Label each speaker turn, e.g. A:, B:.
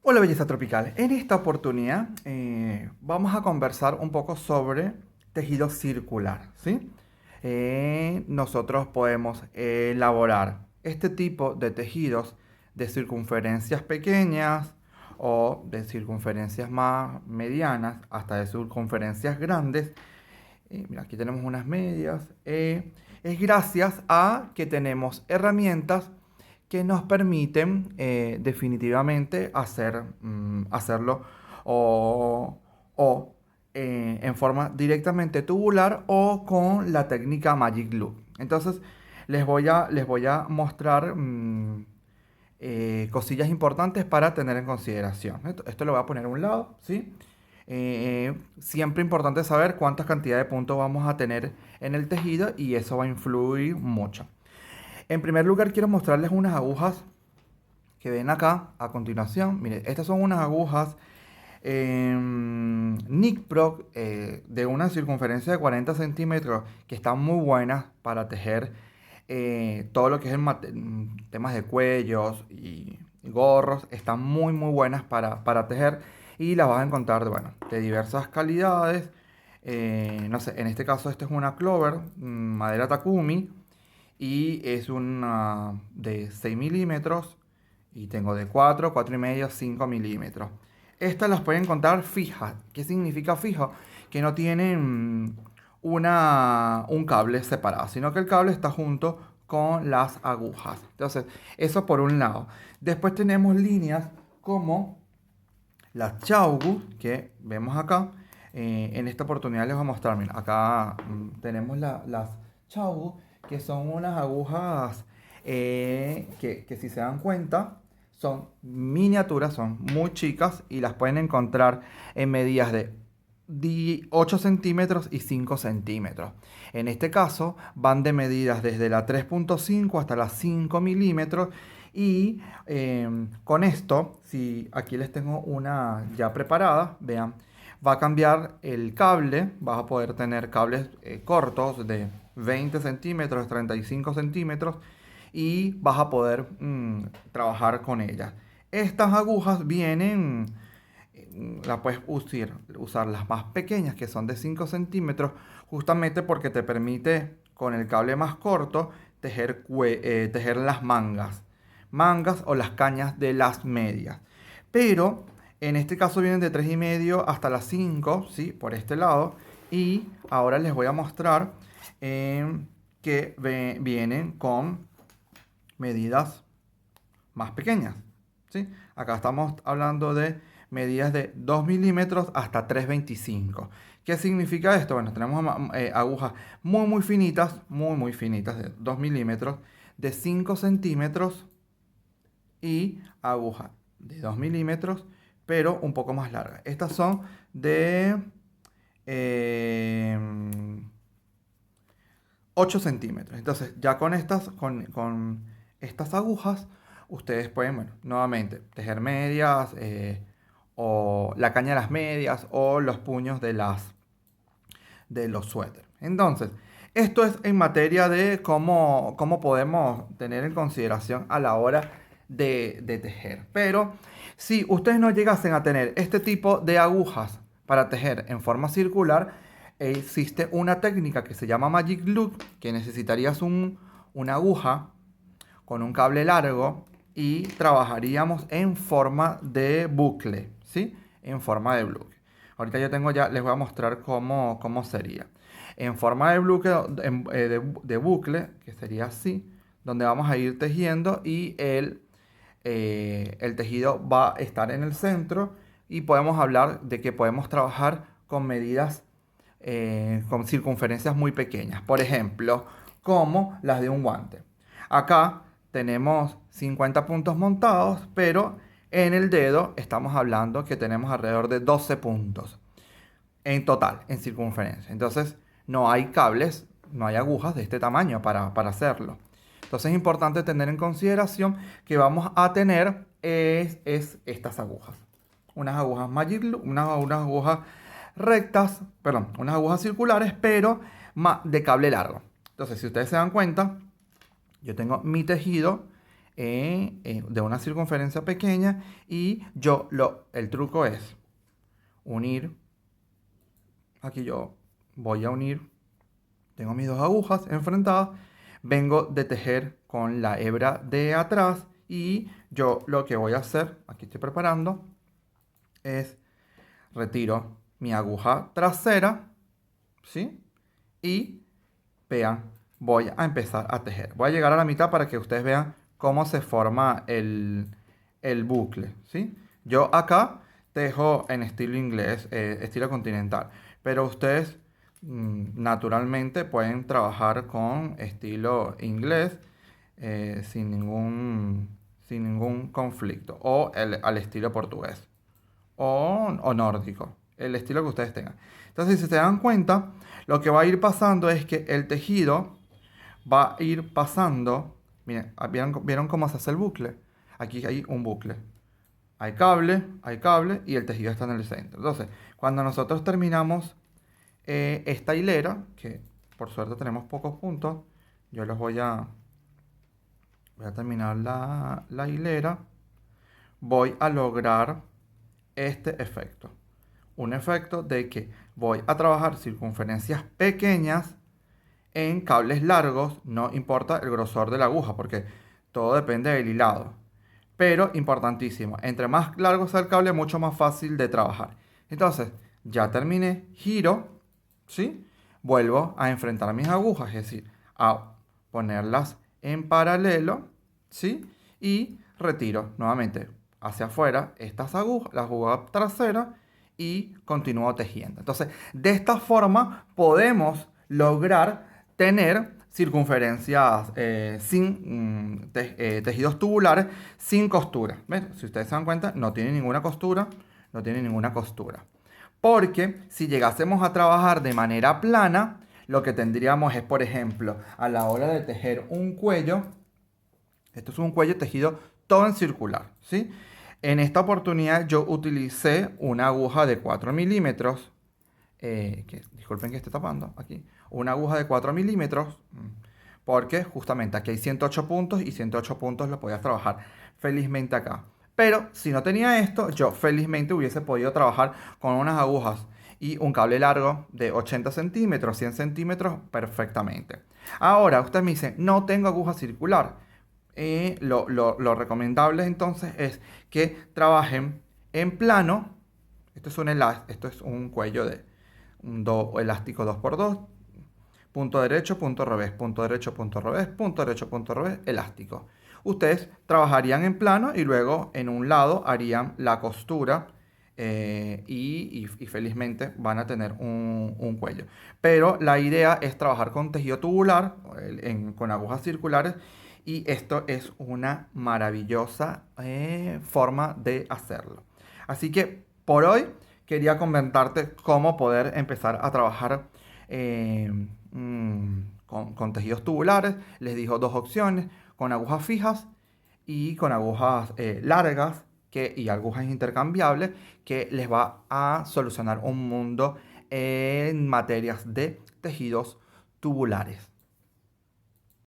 A: Hola belleza tropical, en esta oportunidad vamos a conversar un poco sobre tejido circular, ¿sí? Nosotros podemos elaborar este tipo de tejidos de circunferencias pequeñas o de circunferencias más medianas hasta de circunferencias grandes. Mira, aquí tenemos unas medias. Es gracias a que tenemos herramientas que nos permiten definitivamente hacerlo o, o en forma directamente tubular o con la técnica Magic Loop. Entonces, les voy a mostrar cosillas importantes para tener en consideración. Esto lo voy a poner a un lado, ¿sí? Siempre importante saber cuántas cantidades de puntos vamos a tener en el tejido y eso va a influir mucho. En primer lugar, quiero mostrarles unas agujas que ven acá a continuación. Miren, estas son unas agujas Nick-Pro de una circunferencia de 40 centímetros que están muy buenas para tejer todo lo que es temas de cuellos y gorros. Están muy buenas para tejer y las vas a encontrar bueno, de diversas calidades. No sé, en este caso esto es una Clover, madera Takumi y es una de 6 milímetros y tengo de 4 y medio, 5 milímetros. Estas las pueden encontrar fijas. ¿Qué significa fijo? Que no tienen un cable separado, sino que el cable está junto con las agujas. Entonces, eso por un lado. Después tenemos líneas como las Chaugu, que vemos acá. En esta oportunidad les voy a mostrar. Miren, acá tenemos las Chaugu, que son unas agujas que si se dan cuenta son miniaturas, son muy chicas y las pueden encontrar en medidas de 8 centímetros y 5 centímetros. En este caso van de medidas desde la 3,5 hasta las 5 milímetros y con esto, si aquí les tengo una ya preparada, vean, va a cambiar el cable, vas a poder tener cables cortos de 20 centímetros, 35 centímetros y vas a poder trabajar con ellas. Estas agujas vienen, la puedes usar las más pequeñas que son de 5 centímetros justamente porque te permite con el cable más corto tejer las mangas o las cañas de las medias. Pero en este caso vienen de 3,5 hasta las 5, ¿sí? Por este lado. Y ahora les voy a mostrar que vienen con medidas más pequeñas, ¿sí? Acá estamos hablando de medidas de 2 milímetros hasta 3,25. ¿Qué significa esto? Bueno, tenemos agujas muy finitas, muy finitas, de 2 milímetros, de 5 centímetros y aguja de 2 milímetros, pero un poco más larga. Estas son de eh, 8 centímetros. Entonces, ya con estas agujas, ustedes pueden, bueno, nuevamente, tejer medias, o la caña de las medias, o los puños de los suéteres. Entonces, esto es en materia de cómo podemos tener en consideración a la hora de tejer. Pero si ustedes no llegasen a tener este tipo de agujas para tejer en forma circular, existe una técnica que se llama Magic Loop, que necesitarías una aguja con un cable largo y trabajaríamos en forma de bucle, ¿sí? En forma de bucle. Ahorita yo tengo ya, les voy a mostrar cómo sería. En forma de bucle, de bucle, que sería así, donde vamos a ir tejiendo y el tejido va a estar en el centro y podemos hablar de que podemos trabajar con medidas, con circunferencias muy pequeñas. Por ejemplo, como las de un guante. Acá tenemos 50 puntos montados, pero en el dedo estamos hablando que tenemos alrededor de 12 puntos en total, en circunferencia. Entonces, no hay cables, no hay agujas de este tamaño para hacerlo. Entonces, es importante tener en consideración que vamos a tener es estas agujas. Unas agujas Magic Loop, unas agujas rectas, perdón, unas agujas circulares, pero de cable largo. Entonces, si ustedes se dan cuenta, yo tengo mi tejido de una circunferencia pequeña y el truco es unir. Aquí yo voy a unir, tengo mis dos agujas enfrentadas, vengo de tejer con la hebra de atrás y yo lo que voy a hacer, aquí estoy preparando, es retiro mi aguja trasera, ¿sí? Y vean, voy a empezar a tejer. Voy a llegar a la mitad para que ustedes vean cómo se forma el bucle, ¿sí? Yo acá tejo en estilo inglés, estilo continental, pero ustedes naturalmente pueden trabajar con estilo inglés sin ningún conflicto, o al estilo portugués o nórdico, el estilo que ustedes tengan. Entonces, si se dan cuenta, lo que va a ir pasando es que el tejido va a ir pasando. Miren, ¿vieron cómo se hace el bucle? Aquí hay un bucle. Hay cable y el tejido está en el centro. Entonces, cuando nosotros terminamos esta hilera, que por suerte tenemos pocos puntos, yo los voy a terminar la hilera, voy a lograr este efecto. Un efecto de que voy a trabajar circunferencias pequeñas en cables largos, no importa el grosor de la aguja, porque todo depende del hilado. Pero importantísimo, entre más largo sea el cable, mucho más fácil de trabajar. Entonces, ya terminé, giro, ¿sí? Vuelvo a enfrentar mis agujas, es decir, a ponerlas en paralelo, ¿sí? Y retiro nuevamente hacia afuera estas agujas, la aguja trasera y continúo tejiendo. Entonces, de esta forma podemos lograr tener circunferencias tejidos tubulares sin costura. ¿Ven? Si ustedes se dan cuenta, no tiene ninguna costura, no tiene ninguna costura. Porque si llegásemos a trabajar de manera plana, lo que tendríamos es, por ejemplo, a la hora de tejer un cuello, esto es un cuello tejido todo en circular, ¿sí? En esta oportunidad yo utilicé una aguja de 4 milímetros, disculpen que esté tapando aquí, una aguja de 4 milímetros, porque justamente aquí hay 108 puntos y 108 puntos los podías trabajar felizmente acá. Pero si no tenía esto, yo felizmente hubiese podido trabajar con unas agujas y un cable largo de 80 centímetros, 100 centímetros perfectamente. Ahora, ustedes me dicen, no tengo aguja circular. Lo recomendable entonces es que trabajen en plano. Esto es un cuello de elástico 2x2, punto derecho, punto revés, punto derecho, punto revés, punto derecho, punto revés, elástico. Ustedes trabajarían en plano y luego en un lado harían la costura y felizmente van a tener un cuello. Pero la idea es trabajar con tejido tubular, con agujas circulares, y esto es una maravillosa forma de hacerlo. Así que por hoy quería comentarte cómo poder empezar a trabajar con tejidos tubulares. Les dijo dos opciones, con agujas fijas y con agujas largas y agujas intercambiables, que les va a solucionar un mundo en materias de tejidos tubulares.